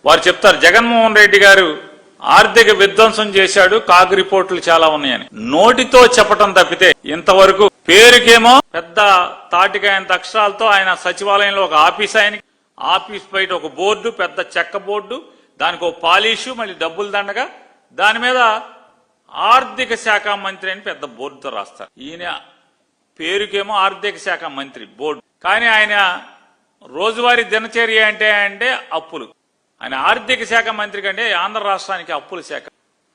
వారు చెప్తారు జగన్మోహన్ రెడ్డి గారు ఆర్థిక విధ్వంసం చేశాడు, కాగ్ రిపోర్టులు చాలా ఉన్నాయని. నోటితో చెప్పటం తప్పితే ఇంతవరకు పేరుకేమో పెద్ద తాటికాయంత అక్షరాలతో ఆయన సచివాలయంలో ఒక ఆఫీస్, ఆయనకి ఆఫీస్ బయట ఒక బోర్డు, పెద్ద చెక్క బోర్డు, దానికి ఒక పాలిషు, మళ్ళీ డబ్బులు దండగా, దాని మీద ఆర్థిక శాఖ మంత్రి అని పెద్ద బోర్డుతో రాస్తారు. ఈయన పేరుకేమో ఆర్థిక శాఖ మంత్రి బోర్డు, కానీ ఆయన రోజువారీ దినచర్య అంటే అప్పులు. ఆయన ఆర్థిక శాఖ మంత్రి కంటే ఆంధ్ర రాష్ట్రానికి అప్పుల శాఖ.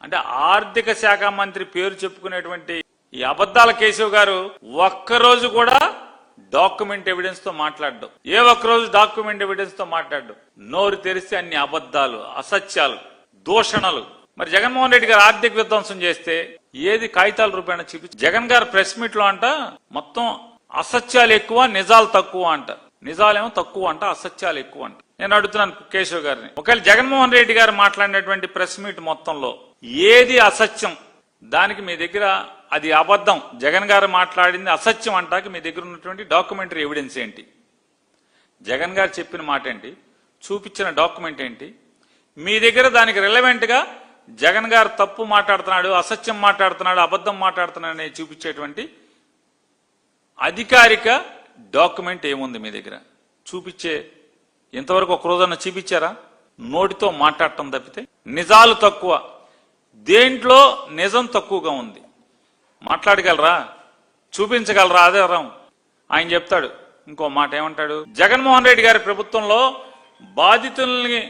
అంటే ఆర్థిక శాఖ మంత్రి పేరు చెప్పుకునేటువంటి ఈ అబద్దాల కేశవ్ గారు ఒక్కరోజు కూడా డాక్యుమెంట్ ఎవిడెన్స్ తో మాట్లాడడం, ఏ ఒక్కరోజు డాక్యుమెంట్ ఎవిడెన్స్ తో మాట్లాడడం. నోరు తెరిస్తే అన్ని అబద్దాలు, అసత్యాలు, దూషణలు. మరి జగన్మోహన్ రెడ్డి గారు ఆర్థిక విధ్వంసం చేస్తే ఏది కాగితాల రూపాయన చూపించి, జగన్ గారు ప్రెస్ మీట్ లో అంట మొత్తం అసత్యాలు ఎక్కువ, నిజాలు తక్కువ అంట. నిజాలేమో తక్కువ అంట, అసత్యాలు ఎక్కువ అంట. నేను అడుగుతున్నాను కేశవ్ గారిని, ఒకవేళ జగన్మోహన్ రెడ్డి గారు మాట్లాడినటువంటి ప్రెస్ మీట్ మొత్తంలో ఏది అసత్యం, దానికి మీ దగ్గర అది అబద్ధం, జగన్ గారు మాట్లాడింది అసత్యం అంటాకి మీ దగ్గర ఉన్నటువంటి డాక్యుమెంటరీ ఎవిడెన్స్ ఏంటి? జగన్ గారు చెప్పిన మాట ఏంటి? చూపించిన డాక్యుమెంట్ ఏంటి? మీ దగ్గర దానికి రిలవెంట్ గా జగన్ గారు తప్పు మాట్లాడుతున్నాడు, అసత్యం మాట్లాడుతున్నాడు, అబద్ధం మాట్లాడుతున్నాడు అని చూపించేటువంటి అధికారిక డాక్యుమెంట్ ఏముంది మీ దగ్గర? చూపించే ఇంతవరకు ఒక రోజన్నా చూపించారా? నోటితో మాట్లాడటం తప్పితే. నిజాలు తక్కువ, దేంట్లో నిజం తక్కువగా ఉంది, మాట్లాడగలరా? చూపించగలరా? ఆధారం ఆయన చెప్తాడు. ఇంకో మాట ఏమంటాడు? జగన్మోహన్ రెడ్డి గారి ప్రభుత్వంలో బాధితుల్ని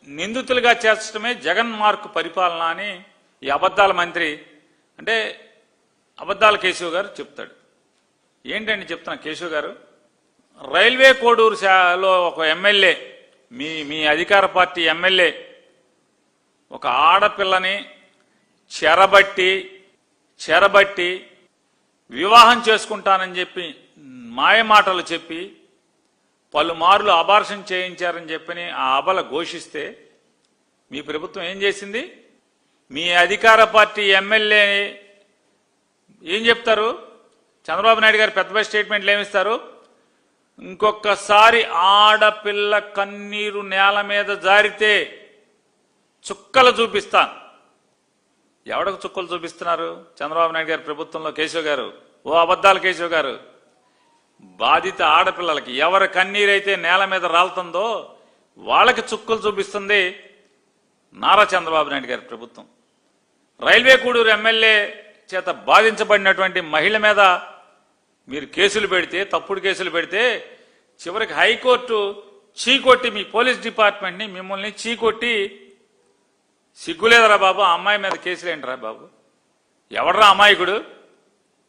నిందితులుగా చేర్చడమే జగన్ మార్క్ పరిపాలన అని ఈ అబద్దాల మంత్రి అంటే అబద్దాల కేశవ్ గారు చెప్తాడు. ఏంటండి చెప్తున్నా కేశవ్ గారు, రైల్వే కోడూరులో ఒక ఎమ్మెల్యే, మీ అధికార పార్టీ ఎమ్మెల్యే ఒక ఆడపిల్లని చెరబట్టి వివాహం చేసుకుంటానని చెప్పి మాయమాటలు చెప్పి పలుమార్లు అబార్షన్ చేయించారని చెప్పని ఆ అబల ఘోషిస్తే మీ ప్రభుత్వం ఏం చేసింది? మీ అధికార పార్టీ ఎమ్మెల్యే ఏం చెప్తారు? చంద్రబాబు నాయుడు గారు పెద్ద స్టేట్మెంట్లు ఏమిస్తారు? ఇంకొకసారి ఆడపిల్ల కన్నీరు నేల మీద జారితే చుక్కలు చూపిస్తాను. ఎవడకు చుక్కలు చూపిస్తున్నారు? చంద్రబాబు నాయుడు గారి ప్రభుత్వంలో కేశవ్ గారు, ఓ అబద్దాల కేశవ్ గారు, బాధిత ఆడపిల్లలకి ఎవరి కన్నీరైతే నేల మీద రాలుతుందో వాళ్ళకి చుక్కలు చూపిస్తుంది నారా చంద్రబాబు నాయుడు గారి ప్రభుత్వం. రైల్వే కోడూరు ఎమ్మెల్యే చేత బాధించబడినటువంటి మహిళ మీద మీరు కేసులు పెడితే, తప్పుడు కేసులు పెడితే, చివరికి హైకోర్టు చీకొట్టి మీ పోలీస్ డిపార్ట్మెంట్ని మిమ్మల్ని చీకొట్టి, సిగ్గులేదరా బాబు ఆ అమ్మాయి మీద కేసులు ఏంటరా బాబు? ఎవడరా అమాయకుడు?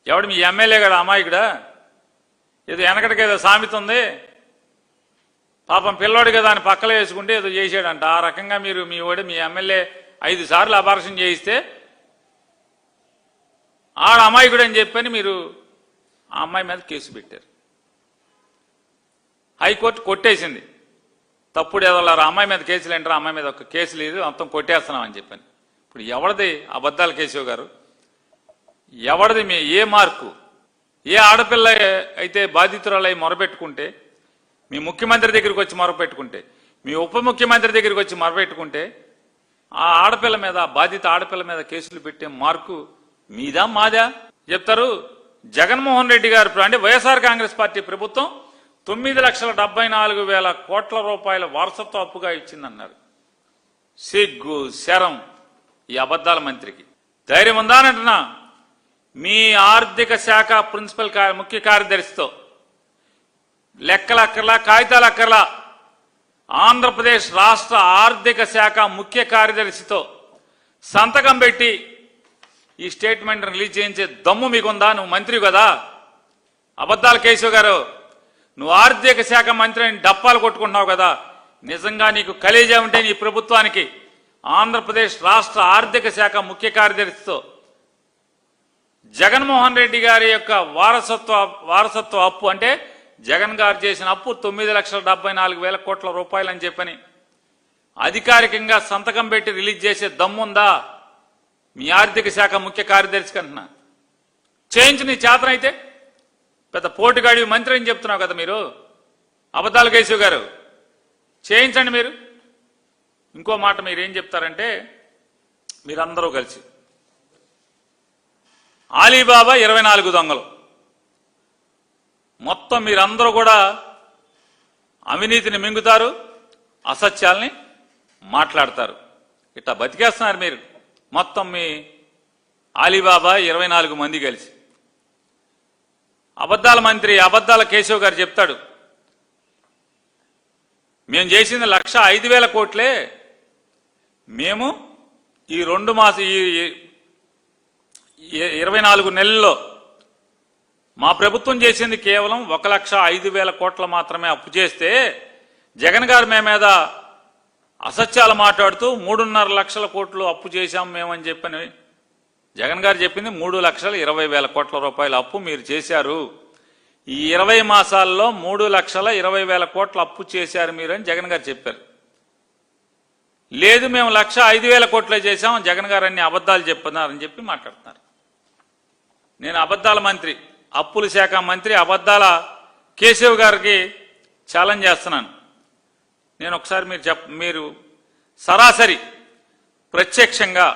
ఎవడు మీ ఎమ్మెల్యే గడ అమాయకుడా? ఏదో వెనకటికేదో సామెత ఉంది, పాపం పిల్లోడు కదా అని పక్కలో వేసుకుంటే ఏదో చేసాడంట. ఆ రకంగా మీరు మీ ఎమ్మెల్యే 5 సార్లు అబార్షన్ చేయిస్తే ఆడ అమాయకుడు అని చెప్పని మీరు ఆ అమ్మాయి మీద కేసు పెట్టారు. హైకోర్టు కొట్టేసింది. తప్పుడు ఏదోలారా అమ్మాయి మీద కేసులు ఏంటారా? అమ్మాయి మీద ఒక కేసు లేదు, మొత్తం కొట్టేస్తున్నాం అని చెప్పని. ఇప్పుడు ఎవరిది అబద్దాల కేశవ్ గారు? ఎవరిది మీ ఏ మార్కు? ఏ ఆడపిల్ల అయితే బాధితురాలై మొరపెట్టుకుంటే, మీ ముఖ్యమంత్రి దగ్గరికి వచ్చి మొరపెట్టుకుంటే, మీ ఉప ముఖ్యమంత్రి దగ్గరికి వచ్చి మొరపెట్టుకుంటే, ఆ ఆడపిల్ల మీద, బాధిత ఆడపిల్ల మీద కేసులు పెట్టే మార్కు మీదా మాదా చెప్తారు? జగన్మోహన్ రెడ్డి గారు అంటే వైఎస్ఆర్ కాంగ్రెస్ పార్టీ ప్రభుత్వం 9,74,000 కోట్ల రూపాయల వారసత్వ అప్పుగా ఇచ్చిందన్నారు. సిగ్గు శరం ఈ అబద్దాల మంత్రికి. ధైర్యం ఉందా అని అంటున్నా. మీ ఆర్థిక శాఖ ప్రిన్సిపల్ ముఖ్య కార్యదర్శితో లెక్కలు అక్కర్లా, కాగితాలు అక్కర్లా, ఆంధ్రప్రదేశ్ రాష్ట్ర ఆర్థిక శాఖ ముఖ్య కార్యదర్శితో సంతకం పెట్టి ఈ స్టేట్మెంట్ రిలీజ్ చేయించే దమ్ము మీకుందా? నువ్వు మంత్రి కదా అబద్దాల కేశవ్ గారు, నువ్వు ఆర్థిక శాఖ మంత్రి అని డప్పాలు కొట్టుకుంటున్నావు కదా. నిజంగా నీకు కలేజా ఉంటే నీ ప్రభుత్వానికి ఆంధ్రప్రదేశ్ రాష్ట్ర ఆర్థిక శాఖ ముఖ్య కార్యదర్శితో జగన్మోహన్ రెడ్డి గారి యొక్క వారసత్వ అప్పు అంటే జగన్ గారు చేసిన అప్పు 9,74,000 కోట్ల రూపాయలు అని చెప్పని అధికారికంగా సంతకం పెట్టి రిలీజ్ చేసే దమ్ముందా మీ ఆర్థిక శాఖ ముఖ్య కార్యదర్శికి అంటున్నా? చేయించు నీ చేతనైతే. పెద్ద పోటుగాడి మంత్రి అని చెప్తున్నావు కదా మీరు అబద్దాల కేశవ్ గారు, చేయించండి మీరు. ఇంకో మాట మీరేం చెప్తారంటే మీరందరూ కలిసి అలీబాబా 24 దొంగలు మొత్తం మీరందరూ కూడా అవినీతిని మింగుతారు, అసత్యాల్ని మాట్లాడతారు. ఇట్లా బతికేస్తున్నారు మీరు మొత్తం మీ అలీబాబా 24 మంది కలిసి. అబద్ధాల మంత్రి అబద్ధాల కేశవ్ గారు చెప్తాడు, మేము చేసింది 1,05,000 కోట్లే. మేము ఈ 24 నెలల్లో మా ప్రభుత్వం చేసింది కేవలం 1,05,000 కోట్ల మాత్రమే అప్పు చేస్తే జగన్ గారు మేము మీద అసత్యాలు మాట్లాడుతూ 3.5 లక్షల కోట్లు అప్పు చేశాం మేమని చెప్పని జగన్ గారు చెప్పింది 3,20,000 కోట్ల రూపాయల అప్పు మీరు చేశారు. ఈ 20 మాసాల్లో 3,20,000 కోట్ల అప్పు చేశారు మీరు అని జగన్ గారు చెప్పారు. లేదు మేము 1,05,000 కోట్లే చేశాం, జగన్ గారు అన్ని అబద్ధాలు చెప్తున్నారని చెప్పి మాట్లాడుతున్నారు. నేను అబద్ధాల మంత్రి, అప్పుల శాఖ మంత్రి అబద్ధాల కేశవ్ గారికి ఛాలెంజ్ చేస్తున్నాను. నేను ఒకసారి మీరు సరాసరి ప్రత్యక్షంగా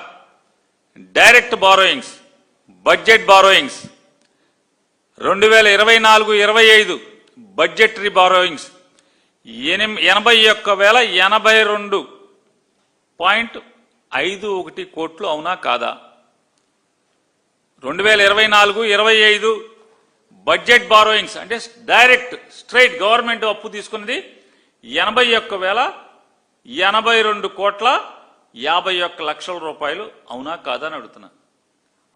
direct borrowings, budget borrowings 2024-25 budgetary borrowings 81,082.51 కోట్లు అవునా కాదా? 2024-25 బడ్జెట్ బారోయింగ్స్ అంటే డైరెక్ట్ స్ట్రైట్ గవర్నమెంట్ అప్పు తీసుకున్నది 81,082.51 లక్షల రూపాయలు అవునా కాదా అని అడుగుతున్నా.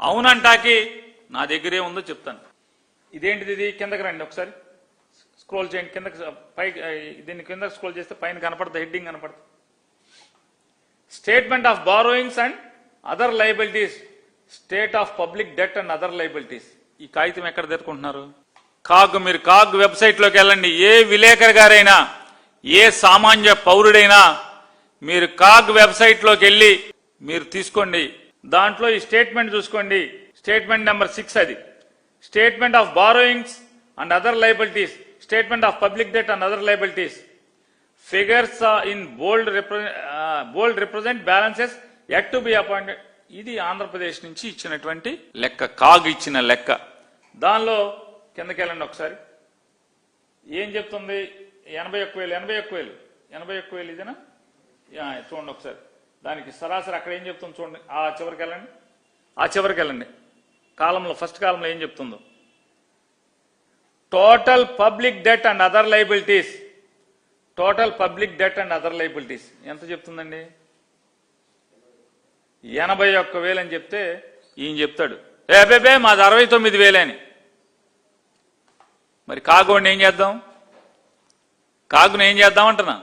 అవునంటాకి నా దగ్గరే ఉందో చెప్తాను. ఇదేంటిది? ఇది కిందకి రండి ఒకసారి, స్క్రోల్ చేయండి కిందకి, పైకి దీన్ని కిందకి స్క్రోల్ చేస్తే పైన కనపడుతుంది, హెడ్డింగ్ కనపడుతుంది, statement of borrowings and other liabilities, state of public debt and other liabilities. ఈ కాగితం ఎక్కడ తెరుకుంటున్నారు? మీరు కాగ్ వెబ్సైట్ లోకి వెళ్ళండి. ఏ విలేకరు గారైనా, ఏ సామాన్య పౌరుడైనా మీరు కాగ్ వెబ్సైట్ లోకి వెళ్ళి మీరు తీసుకోండి. దాంట్లో ఈ స్టేట్మెంట్ చూసుకోండి. స్టేట్మెంట్ నెంబర్ 6 అది. Statement of borrowings and other liabilities, statement of public debt and other liabilities, figures in bold represent balances yet to be appointed. ఇది ఆంధ్రప్రదేశ్ నుంచి ఇచ్చినటువంటి లెక్క, కాగ్ ఇచ్చిన లెక్క. దానిలో కిందకి వెళ్ళండి ఒకసారి. ఏం చెప్తుంది? 81,000 ఇదేనా? చూడండి ఒకసారి. దానికి సరాసరి అక్కడ ఏం చెప్తుంది చూడండి. ఆ చివరికి వెళ్ళండి. కాలంలో ఫస్ట్ కాలంలో ఏం చెప్తుందో, total public debt and other liabilities, total public debt and other liabilities ఎంత చెప్తుందండి? 81,000 అని చెప్తే ఈయన చెప్తాడు అబ్బే మాది 69,000 అని. మరి కాగుని ఏం చేద్దాం? కాగుని ఏం చేద్దాం అంటున్నా.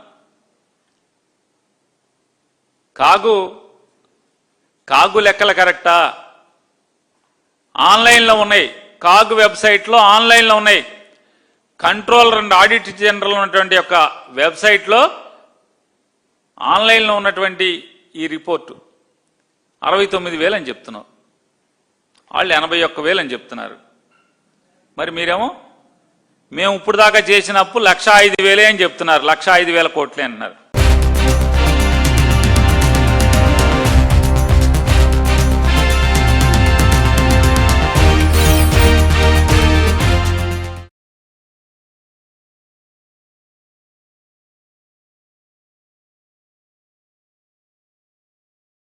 కాగు లెక్కలు కరెక్టా? ఆన్లైన్లో ఉన్నాయి, కాగు వెబ్సైట్లో ఆన్లైన్లో ఉన్నాయి. కంట్రోలర్ అండ్ ఆడిట్ జనరల్ ఉన్నటువంటి యొక్క వెబ్సైట్లో ఆన్లైన్లో ఉన్నటువంటి ఈ రిపోర్టు 69,000 అని చెప్తున్నారు, వాళ్ళు 81,000 అని చెప్తున్నారు. మరి మీరేమో మేము ఇప్పుడు దాకా చేసిన అప్పు 1,05,000 అని చెప్తున్నారు, 1,05,000 కోట్లే అంటున్నారు.